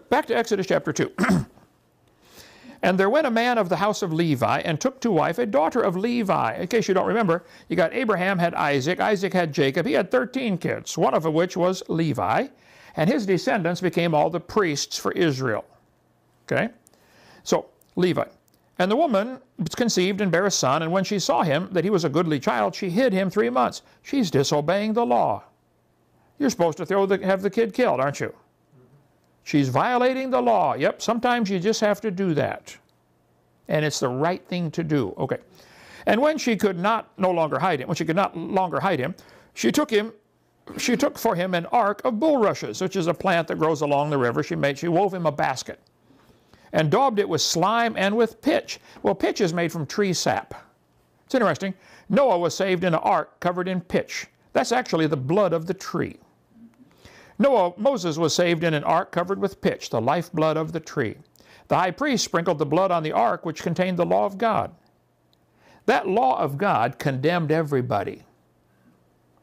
back to Exodus chapter 2. And there went a man of the house of Levi and took to wife a daughter of Levi. In case you don't remember, you got Abraham had Isaac, Isaac had Jacob. He had 13 kids, one of which was Levi. And his descendants became all the priests for Israel. Okay? So, Levi. And the woman conceived and bare a son, and when she saw him, that he was a goodly child, she hid him 3 months. She's disobeying the law. You're supposed to have the kid killed, aren't you? She's violating the law. Yep, sometimes you just have to do that. And it's the right thing to do. Okay. And when she could no longer hide him, she took for him an ark of bulrushes, which is a plant that grows along the river. She wove him a basket and daubed it with slime and with pitch. Well, pitch is made from tree sap. It's interesting. Noah was saved in an ark covered in pitch. That's actually the blood of the tree. Moses was saved in an ark covered with pitch, the lifeblood of the tree. The high priest sprinkled the blood on the ark, which contained the law of God. That law of God condemned everybody.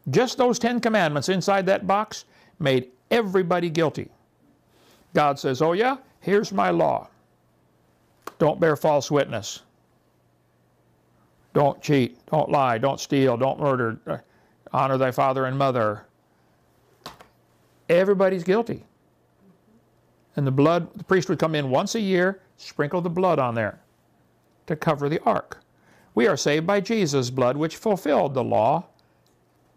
Just those 10 commandments inside that box made everybody guilty. God says, oh yeah, here's my law. Don't bear false witness. Don't cheat. Don't lie. Don't steal. Don't murder. Honor thy father and mother. Everybody's guilty. And the priest would come in once a year, sprinkle the blood on there to cover the ark. We are saved by Jesus' blood, which fulfilled the law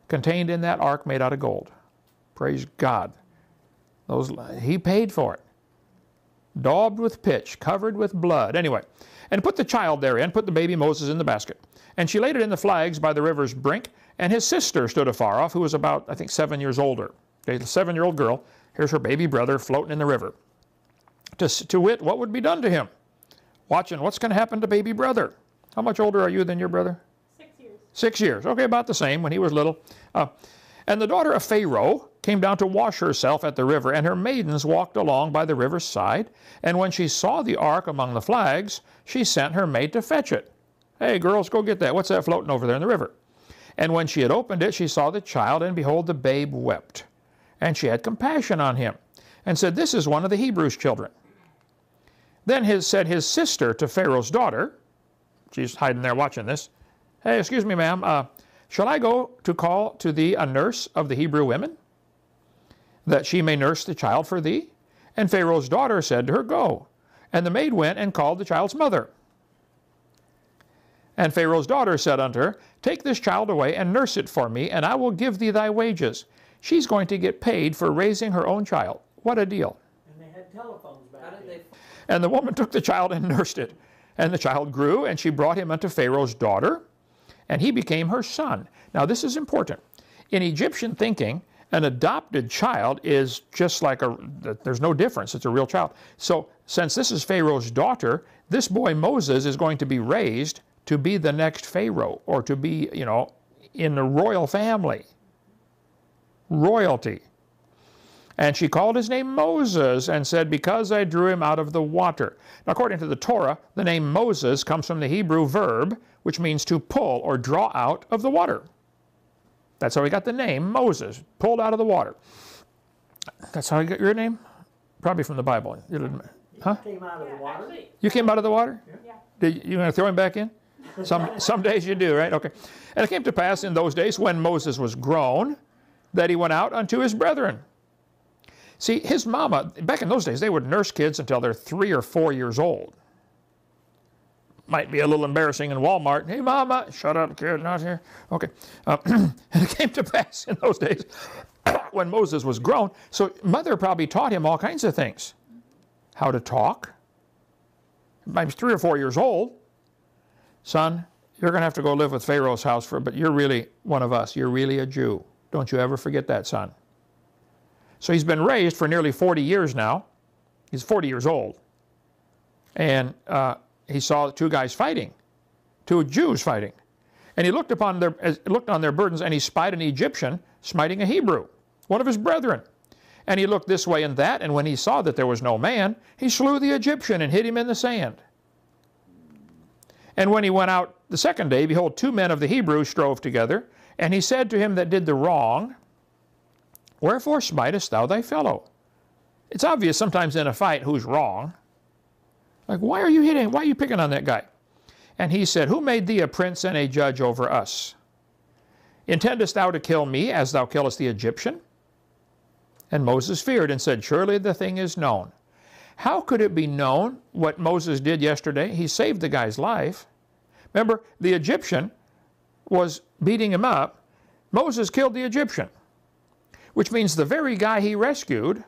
contained in that ark made out of gold. Praise God. He paid for it. Daubed with pitch, covered with blood. Anyway, and put the child therein, put the baby Moses in the basket. And she laid it in the flags by the river's brink, and his sister stood afar off, who was about, I think, 7 years older. Okay, the 7-year-old girl, here's her baby brother floating in the river. To wit, what would be done to him? Watching what's going to happen to baby brother. How much older are you than your brother? 6 years. 6 years. Okay, about the same when he was little. And the daughter of Pharaoh came down to wash herself at the river, and her maidens walked along by the river's side. And when she saw the ark among the flags, she sent her maid to fetch it. Hey, girls, go get that. What's that floating over there in the river? And when she had opened it, she saw the child, and behold, the babe wept. And she had compassion on him, and said, this is one of the Hebrews' children. Then said his sister to Pharaoh's daughter, she's hiding there watching this, hey, excuse me, ma'am, shall I go to call to thee a nurse of the Hebrew women, that she may nurse the child for thee? And Pharaoh's daughter said to her, go. And the maid went and called the child's mother. And Pharaoh's daughter said unto her, take this child away and nurse it for me, and I will give thee thy wages. She's going to get paid for raising her own child. What a deal. And they had telephones back then. And the woman took the child and nursed it. And the child grew, and she brought him unto Pharaoh's daughter, and he became her son. Now this is important. In Egyptian thinking, an adopted child is just like there's no difference. It's a real child. So since this is Pharaoh's daughter, this boy Moses is going to be raised to be the next Pharaoh, or to be, in the royal family. Royalty. And she called his name Moses and said, because I drew him out of the water. Now, according to the Torah, the name Moses comes from the Hebrew verb, which means to pull or draw out of the water. That's how he got the name Moses, pulled out of the water. That's how you got your name? Probably from the Bible. Huh? Came out of the water. You came out of the water? Yeah. You going to throw him back in? Some days you do, right? Okay. And it came to pass in those days when Moses was grown, that he went out unto his brethren. See, his mama, back in those days, they would nurse kids until they're 3 or 4 years old. Might be a little embarrassing in Walmart. Hey, mama, shut up, kid, not here. Okay. And it came to pass in those days when Moses was grown. So mother probably taught him all kinds of things. How to talk. Maybe 3 or 4 years old. Son, you're going to have to go live with Pharaoh's house, but you're really one of us. You're really a Jew. Don't you ever forget that, son. So he's been raised for nearly 40 years now. He's 40 years old. And he saw 2 guys fighting, 2 Jews fighting. And he looked on their burdens, and he spied an Egyptian smiting a Hebrew, one of his brethren. And he looked this way and that, and when he saw that there was no man, he slew the Egyptian and hid him in the sand. And when he went out the second day, behold, 2 men of the Hebrews strove together. And he said to him that did the wrong, wherefore smitest thou thy fellow? It's obvious sometimes in a fight who's wrong. Like, why are you hitting? Why are you picking on that guy? And he said, who made thee a prince and a judge over us? Intendest thou to kill me as thou killest the Egyptian? And Moses feared and said, surely the thing is known. How could it be known what Moses did yesterday? He saved the guy's life. Remember, the Egyptian was beating him up. Moses killed the Egyptian, which means the very guy he rescued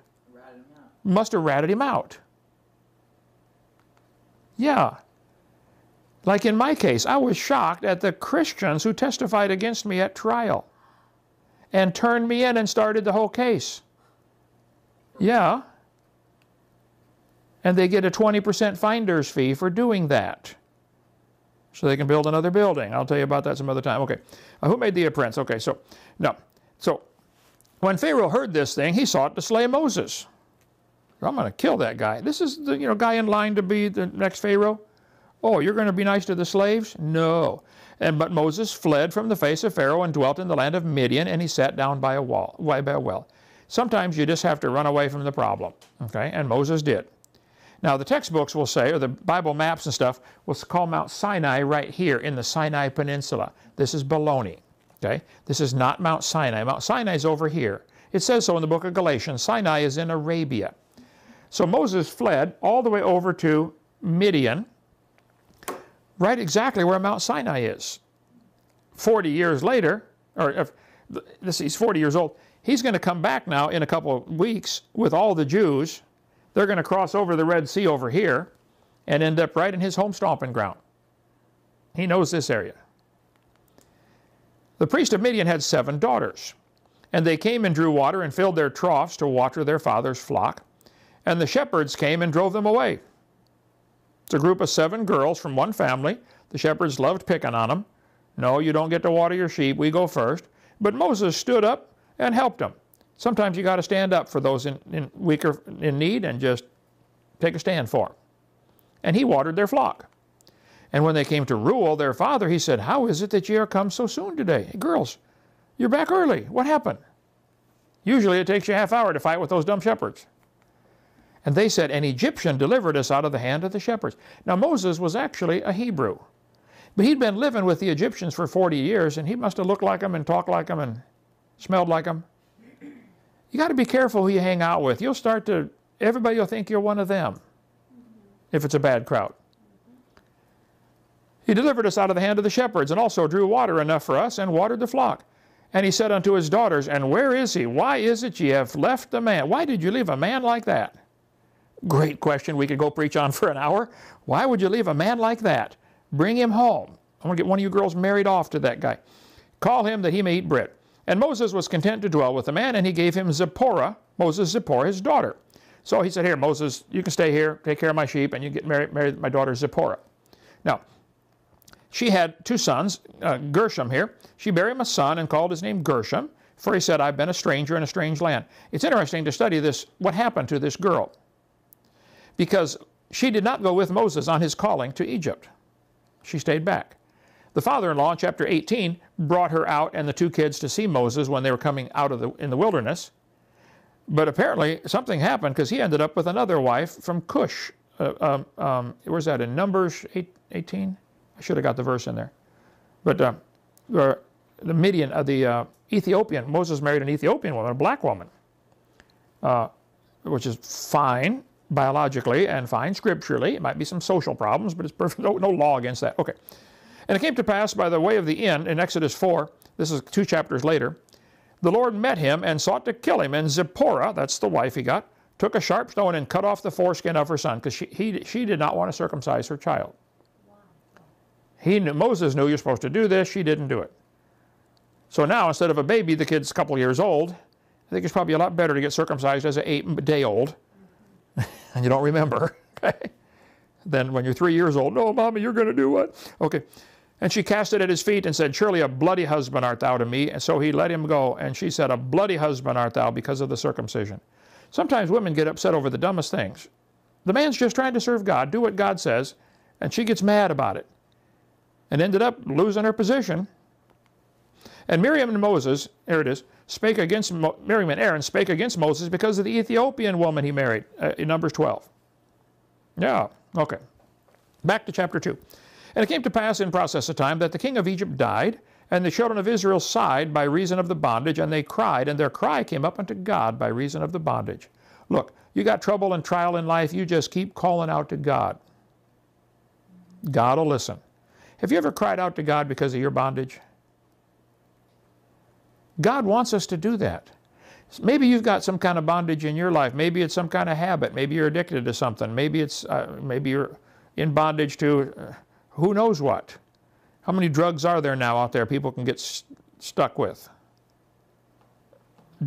must have ratted him out. Yeah. Like in my case, I was shocked at the Christians who testified against me at trial and turned me in and started the whole case. Yeah. And they get a 20% finder's fee for doing that. So they can build another building. I'll tell you about that some other time. Okay. Who made thee a prince? Okay, so, no. So, when Pharaoh heard this thing, he sought to slay Moses. I'm going to kill that guy. This is the guy in line to be the next Pharaoh. Oh, you're going to be nice to the slaves? No. But Moses fled from the face of Pharaoh and dwelt in the land of Midian, and he sat down by a well. Sometimes you just have to run away from the problem, okay? And Moses did. Now, the textbooks will say, or the Bible maps and stuff, will call Mount Sinai right here in the Sinai Peninsula. This is baloney, okay? This is not Mount Sinai. Mount Sinai is over here. It says so in the book of Galatians. Sinai is in Arabia. So Moses fled all the way over to Midian, right exactly where Mount Sinai is. 40 years later, he's 40 years old. He's going to come back now in a couple of weeks with all the Jews. They're going to cross over the Red Sea over here and end up right in his home stomping ground. He knows this area. The priest of Midian had 7 daughters, and they came and drew water and filled their troughs to water their father's flock, and the shepherds came and drove them away. It's a group of 7 girls from one family. The shepherds loved picking on them. No, you don't get to water your sheep. We go first. But Moses stood up and helped them. Sometimes you got to stand up for those weaker in need and just take a stand for them. And he watered their flock. And when they came to Reuel, their father, he said, how is it that ye are come so soon today? Hey, girls, you're back early. What happened? Usually it takes you a half hour to fight with those dumb shepherds. And they said, an Egyptian delivered us out of the hand of the shepherds. Now Moses was actually a Hebrew. But he'd been living with the Egyptians for 40 years, and he must have looked like them and talked like them and smelled like them. You got to be careful who you hang out with. Everybody will think you're one of them if it's a bad crowd. He delivered us out of the hand of the shepherds, and also drew water enough for us, and watered the flock. And he said unto his daughters, and where is he? Why is it ye have left the man? Why did you leave a man like that? Great question we could go preach on for an hour. Why would you leave a man like that? Bring him home. I want to get one of you girls married off to that guy. Call him that he may eat bread. And Moses was content to dwell with the man, and he gave him Zipporah, his daughter. So he said, here, Moses, you can stay here, take care of my sheep, and you get married my daughter Zipporah. Now, she had 2 sons, Gershom here. She bare him a son and called his name Gershom, for he said, I've been a stranger in a strange land. It's interesting to study this, what happened to this girl, because she did not go with Moses on his calling to Egypt. She stayed back. The father-in-law in chapter 18 brought her out and the 2 kids to see Moses when they were coming out in the wilderness. But apparently something happened, because he ended up with another wife from Cush. Where's that, in Numbers 18? I should have got the verse in there. But the Ethiopian, Moses married an Ethiopian woman, a black woman, which is fine biologically and fine scripturally. It might be some social problems, but it's perfect. No law against that. Okay. And it came to pass by the way of the inn in Exodus 4, this is 2 chapters later, the Lord met him and sought to kill him. And Zipporah, that's the wife he got, took a sharp stone and cut off the foreskin of her son, because she did not want to circumcise her child. Wow. Moses knew you're supposed to do this. She didn't do it. So now, instead of a baby, the kid's a couple years old. I think it's probably a lot better to get circumcised as an 8-day-old, and you don't remember, okay? Then when you're 3 years old, no, Mommy, you're going to do what? Okay. And she cast it at his feet and said, surely a bloody husband art thou to me. And so he let him go. And she said, a bloody husband art thou because of the circumcision. Sometimes women get upset over the dumbest things. The man's just trying to serve God, do what God says, and she gets mad about it and ended up losing her position. And Miriam and Moses, there it is, Miriam and Aaron spake against Moses because of the Ethiopian woman he married in Numbers 12. Yeah, okay. Back to chapter 2. And it came to pass in process of time that the king of Egypt died, and the children of Israel sighed by reason of the bondage, and they cried, and their cry came up unto God by reason of the bondage. Look, you got trouble and trial in life, you just keep calling out to God. God will listen. Have you ever cried out to God because of your bondage? God wants us to do that. Maybe you've got some kind of bondage in your life. Maybe it's some kind of habit. Maybe you're addicted to something. Maybe you're in bondage to who knows what. How many drugs are there now out there people can get stuck with?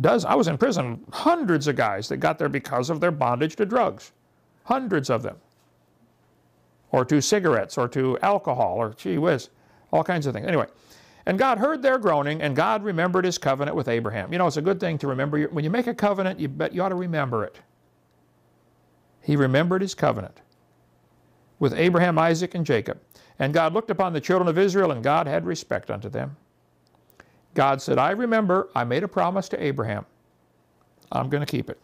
I was in prison, hundreds of guys that got there because of their bondage to drugs. Hundreds of them. Or to cigarettes, or to alcohol, or gee whiz, all kinds of things. Anyway, and God heard their groaning, and God remembered his covenant with Abraham. You know, it's a good thing to remember. When you make a covenant, you ought to remember it. He remembered his covenant with Abraham, Isaac, and Jacob. And God looked upon the children of Israel, and God had respect unto them. God said, I remember, I made a promise to Abraham. I'm going to keep it.